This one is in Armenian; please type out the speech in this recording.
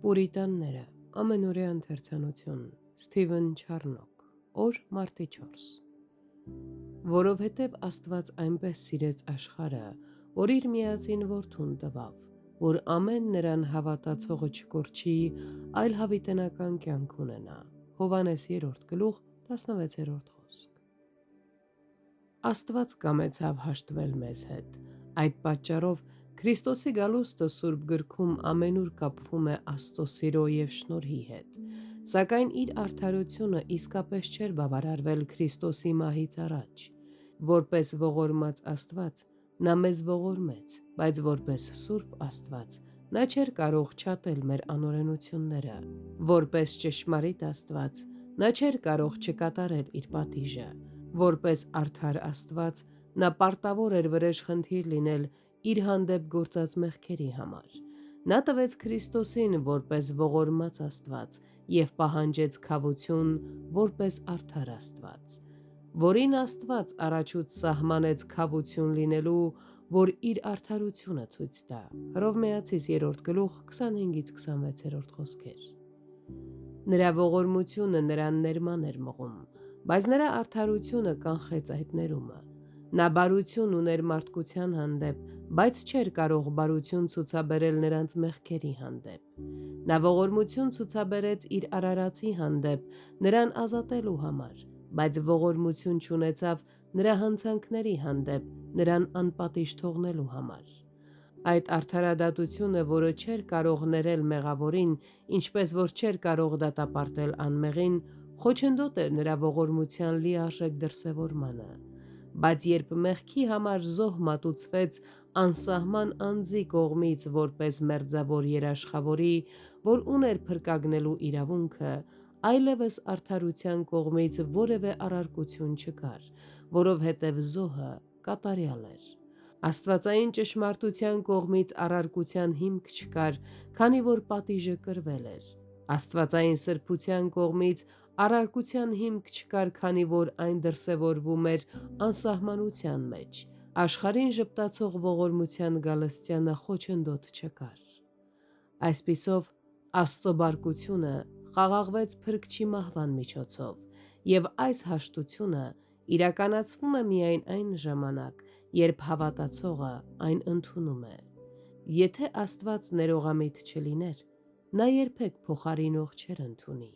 Պուրիտանները, ամենօրյա ընթերցանություն, Սթիվեն Չարնոկ, օր մարտի 4։ Որովհետև Աստված այնպես սիրեց աշխարհը, որ իր միածին որդուն տվավ, որ ամեն նրան հավատացողը չկորչի, այլ հավիտենական կյանք ունենա։ Հովհաննես 3:16 խոսք։ Աստված կամեցավ հաշտվել մեզ հետ։ Այդ պատճառով Քրիստոսի գալուստը Սուրբ գրքում ամենուր կապվում է Աստծո սիրո և շնորհի հետ, սակայն իր արդարությունը իսկապես չէր բավարարվել Քրիստոսի մահից առաջ։ Որպես ողորմած Աստված նա մեզ ողորմեց, բայց որպես Սուրբ Աստված նա չէր կարող չատել մեր անօրենությունները։ Որպես ճշմարիտ Աստված նա չէր կարող չկատարել իր պատիժը։ Որպես արդար Աստված նա պարտավոր էր վրեժխնդիր լինել իր հանդեպ գործած մեղքերի համար։ Նա տվեց Քրիստոսին որպես ողորմած Աստված և պահանջեց քավություն որպես արդար Աստված, որին Աստված առաջուց սահմանեց քավություն լինելու, որ իր արդարությունը ցույց տա։ Հռովմայացիս 3:25-26 խոսքեր։ Նրա ողորմությունը նրան ներման էր մղում, բայց նրա արդարությունը կանխեց այդ ներումը։ Նա բարություն ուներ մարդկության հանդեպ, բայց չէր կարող բարություն ցուցաբերել նրանց մեղքերի հանդեպ։ Նա ողորմություն ցուցաբերեց իր արարածի հանդեպ, նրան ազատելու համար, բայց ողորմություն չունեցավ նրա հանցանքների հանդեպ, նրան անպատիժ թողնելու համար։ Այդ արդարադատությունը, որը չէր կարող ներել մեղավորին, ինչպես որ չէր կարող դատապարտել անմեղին, խոչընդոտ էր նրա ողորմության լիարժեք դրսևորմանը։ Բայց երբ մեղքի համար զոհ մատուցվեց անսահման անձի կողմից որպես մերձավոր երաշխավորի, որ ուներ փրկագնելու իրավունքը, այլևս արդարության կողմից որևէ առարկություն չկար, որովհետև զոհը կատարյալ էր։ Աստվածային ճշմարտության կողմից առարկության հիմք չկար, քանի որ պատիժը կրվել էր։ Աստվածային սրբության կողմից առարկության հիմք չկար, քանի որ այն դրսևորվում էր անսահմանության մեջ։ Աշխարհին ժպտացող ողորմության գալստյանը խոչընդոտ չկար։ Այսպիսով Աստծո բարկությունը խաղաղվեց Փրկչի մահվան միջոցով, և այս հաշտությունը իրականացվում է միայն այն ժամանակ, երբ հավատացողը այն ընդունում է։ Եթե Աստված ներողամիտ չլիներ, նա երբեք փոխարինող չէր ընդունի։